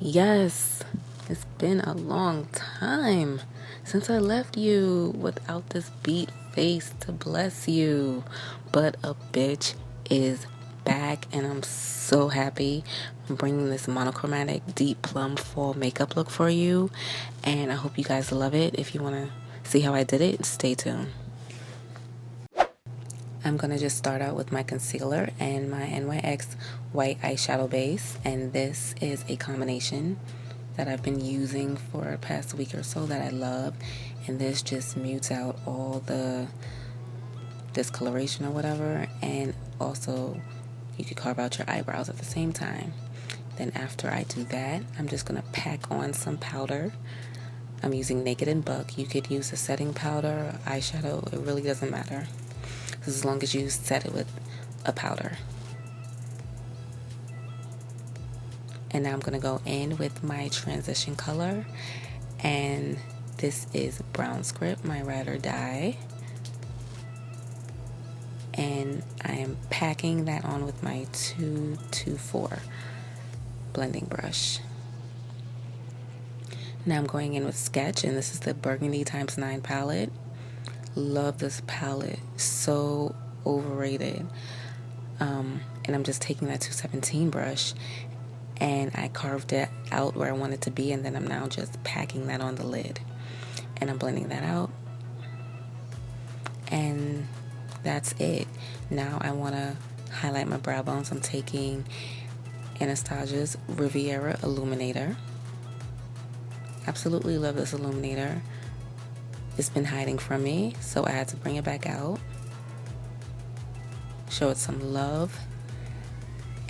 Yes, it's been a long time since I left you without this beat face to bless you. But a bitch is back, and I'm so happy. I'm bringing this monochromatic deep plum fall makeup look for you, and I hope you guys love it. If you want to see how I did it, stay tuned. I'm going to just start out with my concealer and my NYX white eyeshadow base, and this is a combination that I've been using for the past week or so that I love, and this just mutes out all the discoloration or whatever, and also you could carve out your eyebrows at the same time. Then after I do that, I'm just going to pack on some powder. I'm using Naked and Buck. You could use a setting powder, eyeshadow, it really doesn't matter, as long as you set it with a powder. And now I'm going to go in with my transition color, and this is Brown Script, my Ride or Die. And I am packing that on with my 224 blending brush. Now I'm going in with Sketch, and this is the Burgundy x9 palette. Love this palette, so overrated. And I'm just taking that 217 brush, and I carved it out where I want it to be, and then I'm now just packing that on the lid, and I'm blending that out, and that's it. Now I want to highlight my brow bones. I'm taking Anastasia's Riviera Illuminator. Absolutely love this illuminator. It's been hiding from me, so I had to bring it back out, show it some love,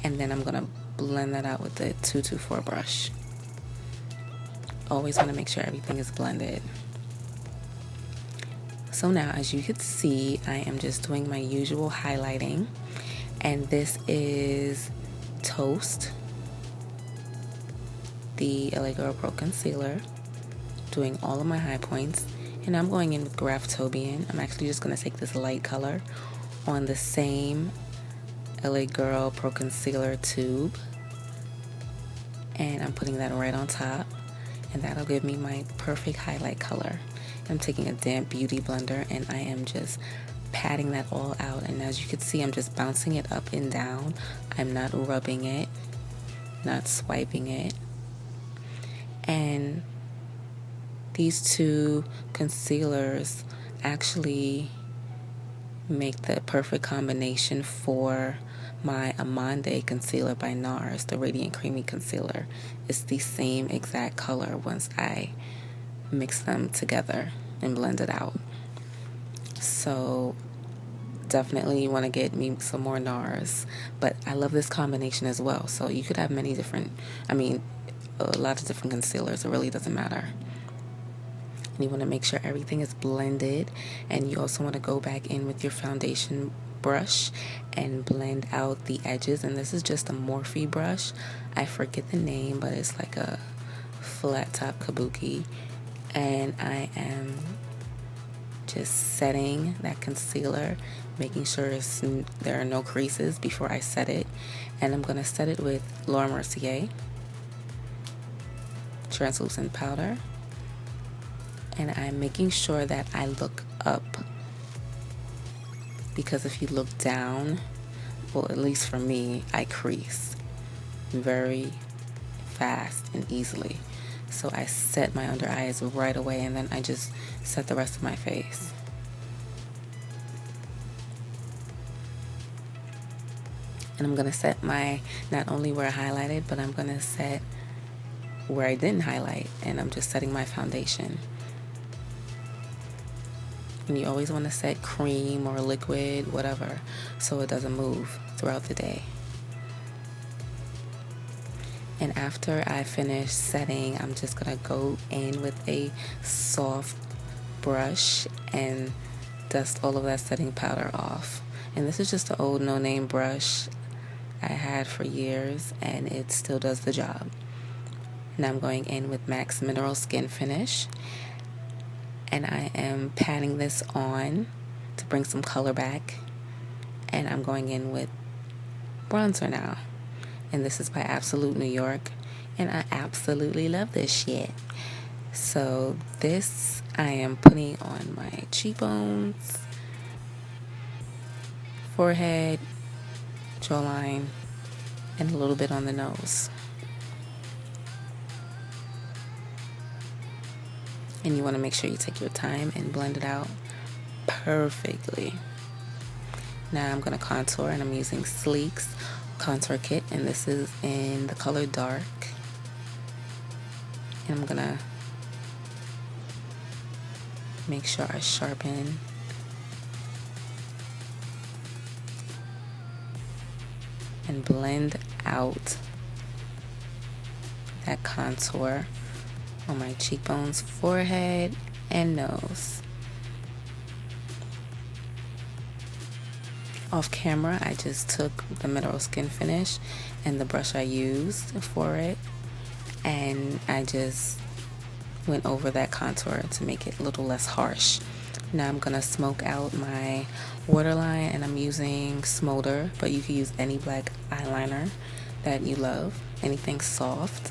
and then I'm going to blend that out with the 224 brush. Always want to make sure everything is blended. So now, as you can see, I am just doing my usual highlighting, and this is Toast, the LA Girl Pro Concealer, doing all of my high points. And I'm going in with Graftobian. I'm actually just going to take this light color on the same LA Girl Pro Concealer tube, and I'm putting that right on top, and that'll give me my perfect highlight color. I'm taking a damp beauty blender, and I am just patting that all out, and as you can see, I'm just bouncing it up and down. I'm not rubbing it, not swiping it. And these two concealers actually make the perfect combination for my Amande concealer by NARS, the Radiant Creamy Concealer. It's the same exact color once I mix them together and blend it out. So definitely you want to get me some more NARS, but I love this combination as well. So you could have a lot of different concealers. It really doesn't matter. You want to make sure everything is blended, and you also want to go back in with your foundation brush and blend out the edges. And this is just a Morphe brush. I forget the name, but it's like a flat top kabuki. And I am just setting that concealer, making sure there are no creases before I set it. And I'm going to set it with Laura Mercier translucent powder. And I'm making sure that I look up, because if you look down, well, at least for me, I crease very fast and easily. So I set my under eyes right away, and then I just set the rest of my face. And I'm going to set not only where I highlighted, but I'm going to set where I didn't highlight, and I'm just setting my foundation. And you always want to set cream or liquid, whatever, so it doesn't move throughout the day. And after I finish setting, I'm just going to go in with a soft brush and dust all of that setting powder off. And this is just an old no-name brush I had for years, and it still does the job. Now I'm going in with MAC's Mineral Skin Finish, and I am patting this on to bring some color back. And I'm going in with bronzer now. And this is by Absolute New York. and I absolutely love this shit. So this I am putting on my cheekbones, forehead, jawline, and a little bit on the nose. And you want to make sure you take your time and blend it out perfectly. Now I'm going to contour, and I'm using Sleek's contour kit, and this is in the color dark. And I'm going to make sure I sharpen and blend out that contour on my cheekbones, forehead, and nose. Off camera, I just took the Mineral Skin Finish and the brush I used for it, and I just went over that contour to make it a little less harsh. Now I'm gonna smoke out my waterline, and I'm using Smolder, but you can use any black eyeliner that you love, anything soft.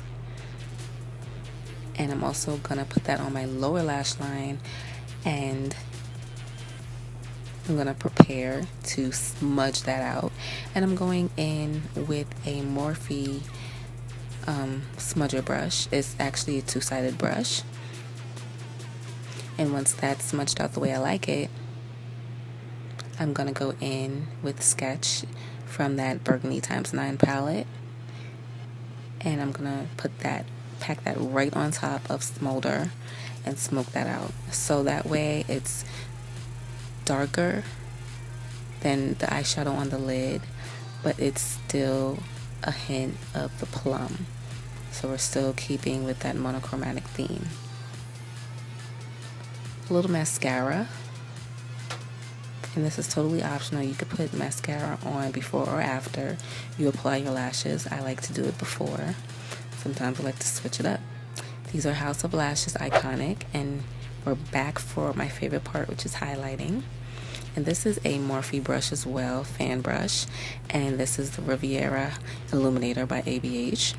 And I'm also gonna put that on my lower lash line, and I'm gonna prepare to smudge that out. And I'm going in with a Morphe smudger brush. It's actually a two-sided brush. And once that's smudged out the way I like it, I'm gonna go in with Sketch from that Burgundy ×9 palette, and I'm gonna pack that right on top of Smolder and smoke that out. So that way it's darker than the eyeshadow on the lid, but it's still a hint of the plum. So we're still keeping with that monochromatic theme. A little mascara, and this is totally optional. You could put mascara on before or after you apply your lashes. I like to do it before. Sometimes I like to switch it up. These are House of Lashes Iconic, and we're back for my favorite part, which is highlighting. And this is a Morphe brush as well, fan brush, and this is the Riviera Illuminator by ABH.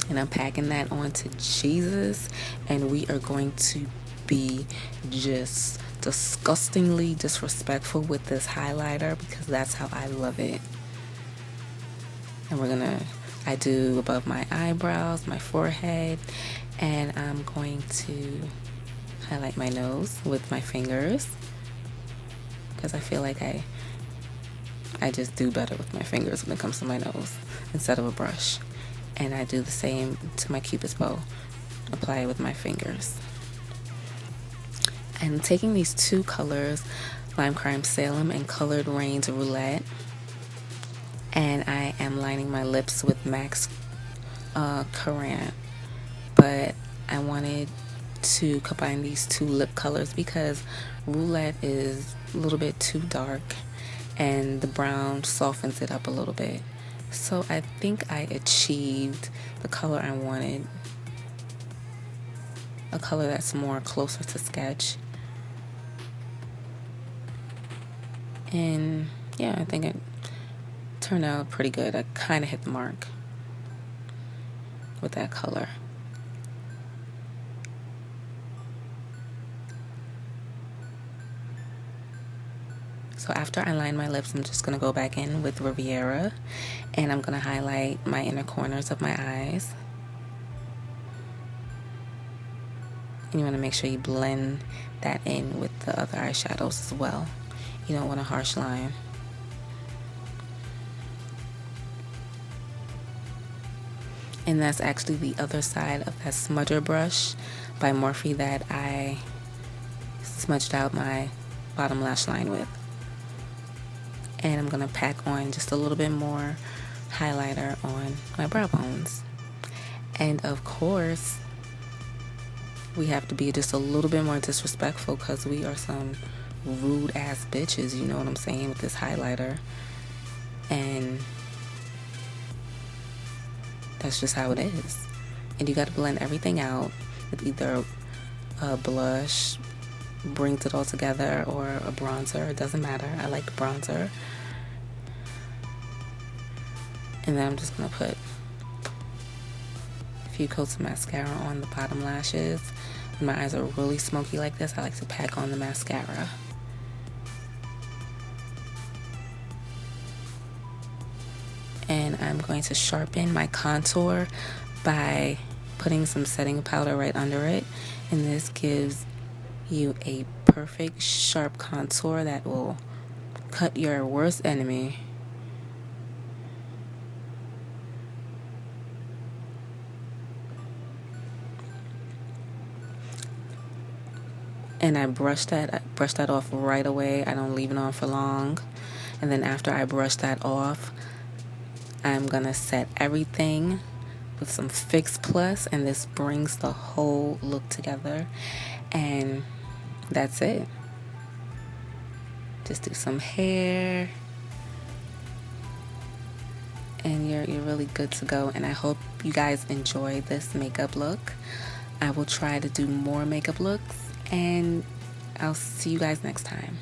And I'm packing that onto Jesus, and we are going to be just disgustingly disrespectful with this highlighter, because that's how I love it. And I do above my eyebrows, my forehead, and I'm going to highlight my nose with my fingers, because I feel like I just do better with my fingers when it comes to my nose instead of a brush. And I do the same to my Cupid's bow, apply it with my fingers. I'm taking these two colors, Lime Crime Salem and Colored Rains Roulette, and I am lining my lips with Max Currant, but I wanted to combine these two lip colors because Roulette is a little bit too dark and the brown softens it up a little bit. So I think I achieved the color I wanted, a color that's more closer to Sketch. And yeah, I think it turned out pretty good. I kind of hit the mark with that color. So after I line my lips, I'm just going to go back in with Riviera, and I'm going to highlight my inner corners of my eyes. And you want to make sure you blend that in with the other eyeshadows as well. You don't want a harsh line. And that's actually the other side of that smudger brush by Morphe that I smudged out my bottom lash line with. And I'm going to pack on just a little bit more highlighter on my brow bones. And of course, we have to be just a little bit more disrespectful because we are some rude ass bitches, you know what I'm saying, with this highlighter. And that's just how it is. And you got to blend everything out with either a blush, brings it all together, or a bronzer. It doesn't matter. I like bronzer. And then I'm just going to put few coats of mascara on the bottom lashes. When my eyes are really smoky like this, I like to pack on the mascara. And I'm going to sharpen my contour by putting some setting powder right under it. And this gives you a perfect sharp contour that will cut your worst enemy. And I brush that off right away. I don't leave it on for long. And then after I brush that off, I'm gonna set everything with some Fix Plus, and this brings the whole look together. And that's it. Just do some hair, and you're really good to go. And I hope you guys enjoy this makeup look. I will try to do more makeup looks, and I'll see you guys next time.